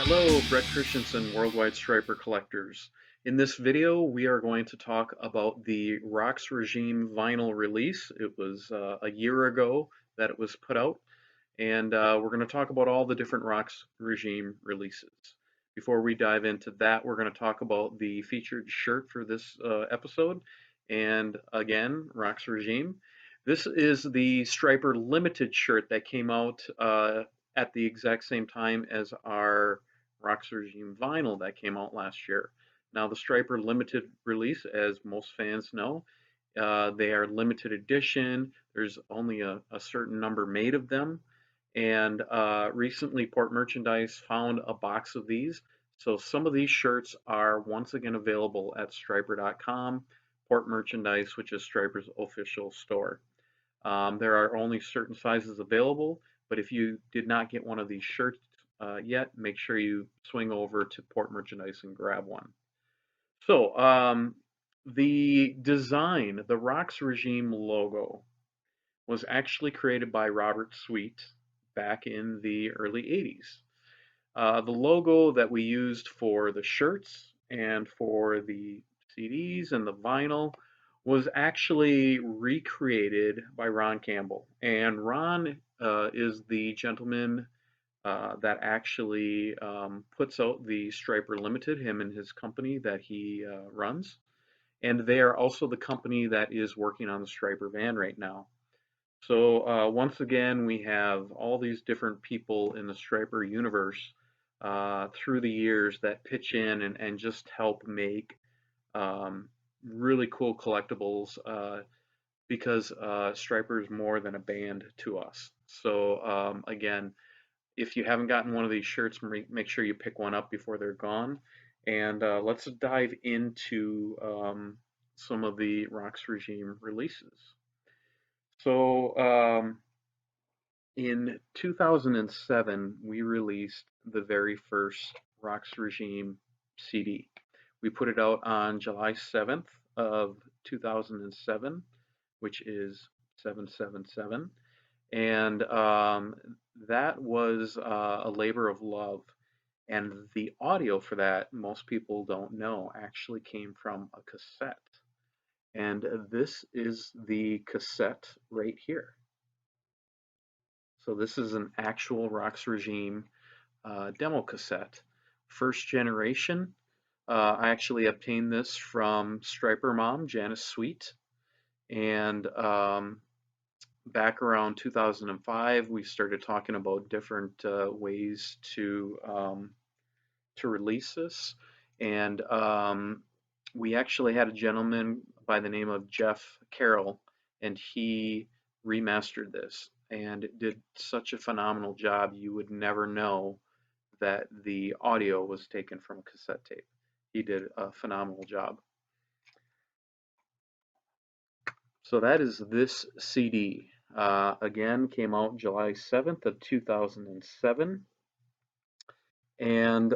Hello, Brett Christensen, Worldwide Stryper Collectors. In this video, we are going to talk about the Roxx Regime vinyl release. It was a year ago that it was put out, and we're going to talk about all the different Roxx Regime releases. Before we dive into that, we're going to talk about the featured shirt for this episode, and again, Roxx Regime. This is the Stryper Limited shirt that came out at the exact same time as our Roxx Regime vinyl that came out last year. Now, the Stryper limited release, as most fans know, they are limited edition. There's only a certain number made of them. And recently, Port Merchandise found a box of these. So some of these shirts are once again available at Stryper.com, Port Merchandise, which is Stryper's official store. There are only certain sizes available, but if you did not get one of these shirts yet, make sure you swing over to Port Merchandise and grab one. So, the design, the Roxx Regime logo, was actually created by Robert Sweet back in the early 80s. The logo that we used for the shirts and for the CDs and the vinyl was actually recreated by Ron Campbell. And Ron is the gentleman that actually puts out the Stryper Limited, him and his company that he runs. And they are also the company that is working on the Stryper van right now. So once again, we have all these different people in the Stryper universe through the years that pitch in and just help make really cool collectibles because Stryper is more than a band to us. So again, if you haven't gotten one of these shirts, make sure you pick one up before they're gone. And let's dive into some of the Roxx Regime releases. So in 2007, we released the very first Roxx Regime CD. We put it out on July 7th of 2007, which is 777. And that was a labor of love. And the audio for that, most people don't know, actually came from a cassette. And this is the cassette right here. So this is an actual Roxx Regime demo cassette. First generation. I actually obtained this from Stryper mom, Janice Sweet. And back around 2005, we started talking about different ways to release this, and we actually had a gentleman by the name of Jeff Carroll, and he remastered this, and it did such a phenomenal job. You would never know that the audio was taken from a cassette tape. He did a phenomenal job. So that is this CD. Again, came out July 7th of 2007. And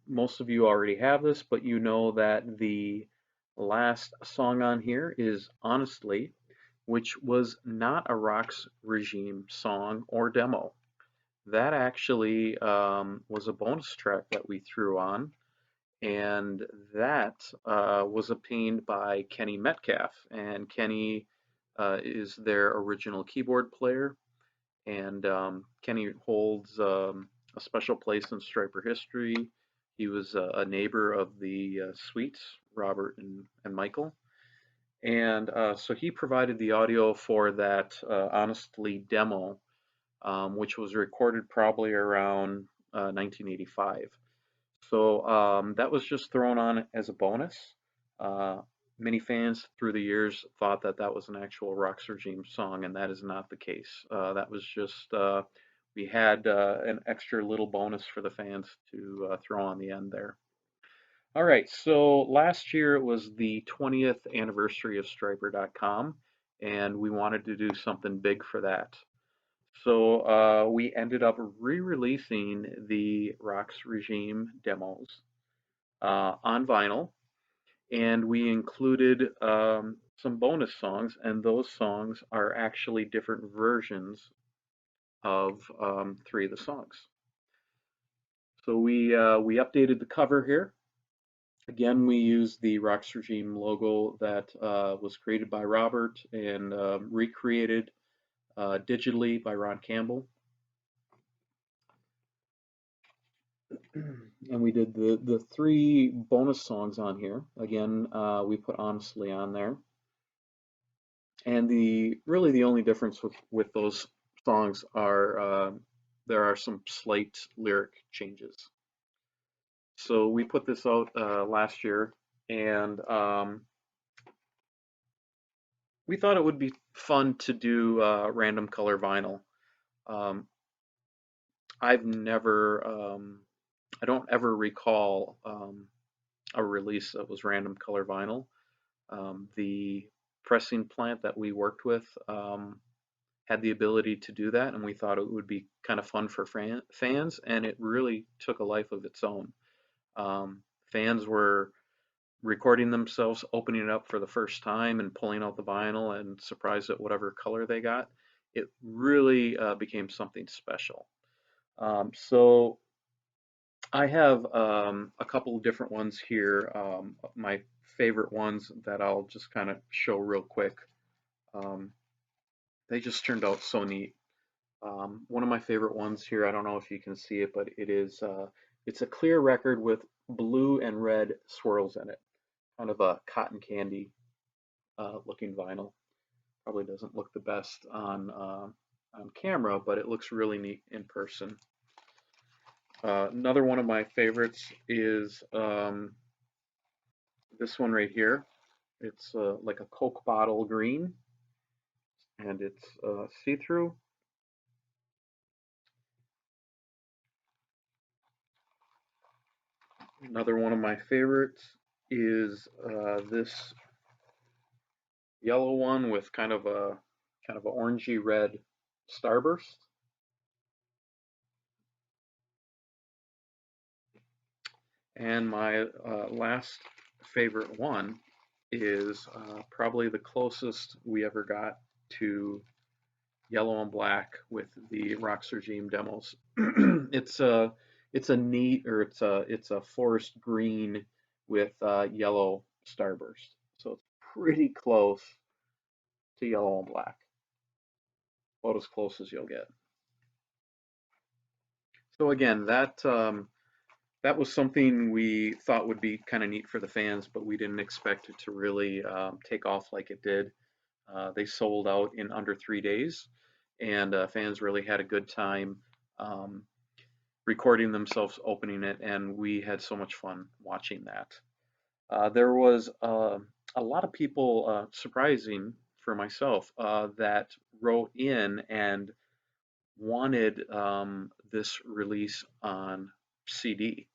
most of you already have this, but you know that the last song on here is Honestly, which was not a Roxx Regime song or demo. That actually was a bonus track that we threw on, and that was obtained by Kenny Metcalf. And Kenny is their original keyboard player, and Kenny holds a special place in Stryper history. He was a neighbor of the Sweets, Robert and Michael. And so he provided the audio for that Honestly demo, which was recorded probably around 1985. So that was just thrown on as a bonus. Many fans through the years thought that that was an actual Roxx Regime song, and that is not the case. That was just, we had an extra little bonus for the fans to throw on the end there. All right, so last year it was the 20th anniversary of Stryper.com, and we wanted to do something big for that. So we ended up re-releasing the Roxx Regime demos on vinyl, and we included some bonus songs, and those songs are actually different versions of 3 of the songs. So we updated the cover here. Again, we used the Roxx Regime logo that was created by Robert and recreated digitally by Ron Campbell. And we did the three bonus songs on here. Again, we put Honestly on there. And really the only difference with those songs are there are some slight lyric changes. So we put this out last year, and we thought it would be fun to do random color vinyl. Um, I've never, I don't ever recall a release that was random color vinyl. The pressing plant that we worked with had the ability to do that, and we thought it would be kind of fun for fans, and it really took a life of its own. Fans were recording themselves opening it up for the first time and pulling out the vinyl and surprised at whatever color they got. It really became something special. So I have a couple of different ones here. My favorite ones that I'll just kind of show real quick. Um, they just turned out so neat. One of my favorite ones here, I don't know if you can see it, but it's a clear record with blue and red swirls in it, kind of a cotton candy looking vinyl. Probably doesn't look the best on camera, but it looks really neat in person. Another one of my favorites is this one right here. It's like a Coke bottle green, and it's see-through. Another one of my favorites is this yellow one with kind of a orangey red starburst. And my last favorite one is probably the closest we ever got to yellow and black with the Roxx Regime Demos. It's a neat, or it's a forest green with yellow starburst, so it's pretty close to yellow and black, about as close as you'll get. So again, that was something we thought would be kind of neat for the fans, but we didn't expect it to really take off like it did. They sold out in under 3 days, and fans really had a good time recording themselves opening it, and we had so much fun watching that. There was a lot of people, surprising for myself, that wrote in and wanted this release on CD.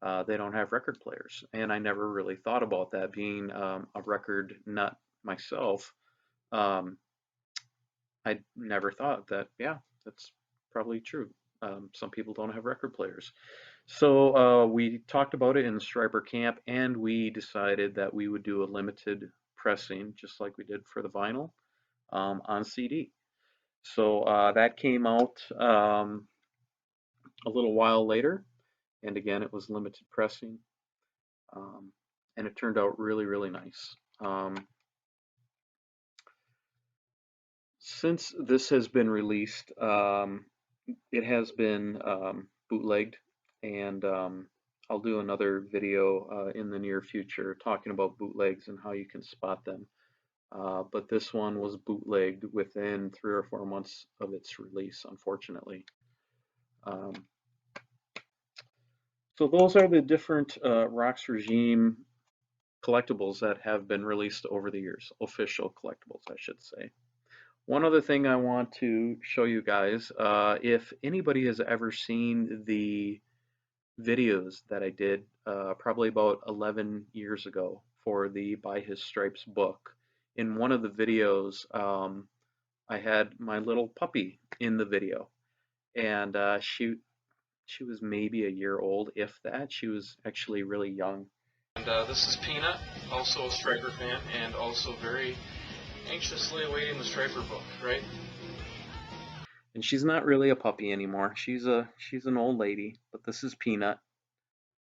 They don't have record players, and I never really thought about that. Being a record nut myself, um, I never thought that, yeah, that's probably true. Some people don't have record players. So we talked about it in the Stryper camp, and we decided that we would do a limited pressing, just like we did for the vinyl, on CD. So that came out a little while later, and again, it was limited pressing, um, and it turned out really, really nice. Since this has been released, it has been bootlegged, and I'll do another video in the near future talking about bootlegs and how you can spot them. But this one was bootlegged within 3 or 4 months of its release, unfortunately. So those are the different Roxx Regime collectibles that have been released over the years, official collectibles, I should say. One other thing I want to show you guys, if anybody has ever seen the videos that I did probably about 11 years ago for the By His Stripes book, in one of the videos I had my little puppy in the video, and she was maybe a year old, if that. She was actually really young. And this is Peanut, also a Stryper fan, and also very anxiously awaiting the Stryper book, right? And she's not really a puppy anymore. She's an old lady, but this is Peanut.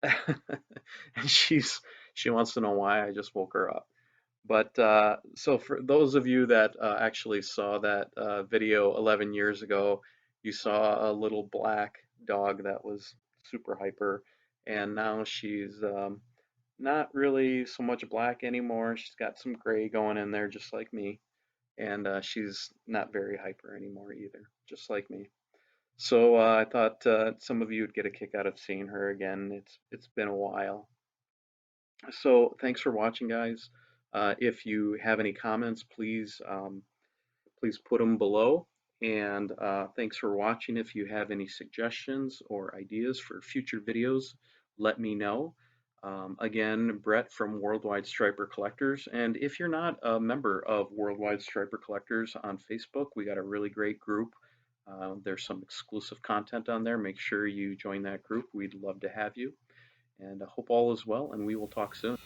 And she wants to know why I just woke her up. But so for those of you that actually saw that video 11 years ago, you saw a little black dog that was super hyper, and now she's not really so much black anymore. She's got some gray going in there, just like me, and she's not very hyper anymore either, just like me. So I thought some of you would get a kick out of seeing her again. It's been a while. So thanks for watching, guys. If you have any comments, please put them below. And thanks for watching. If you have any suggestions or ideas for future videos, let me know. Again, Brett from Worldwide Stryper Collectors. And if you're not a member of Worldwide Stryper Collectors on Facebook, we got a really great group. There's some exclusive content on there. Make sure you join that group. We'd love to have you. And I hope all is well, and we will talk soon.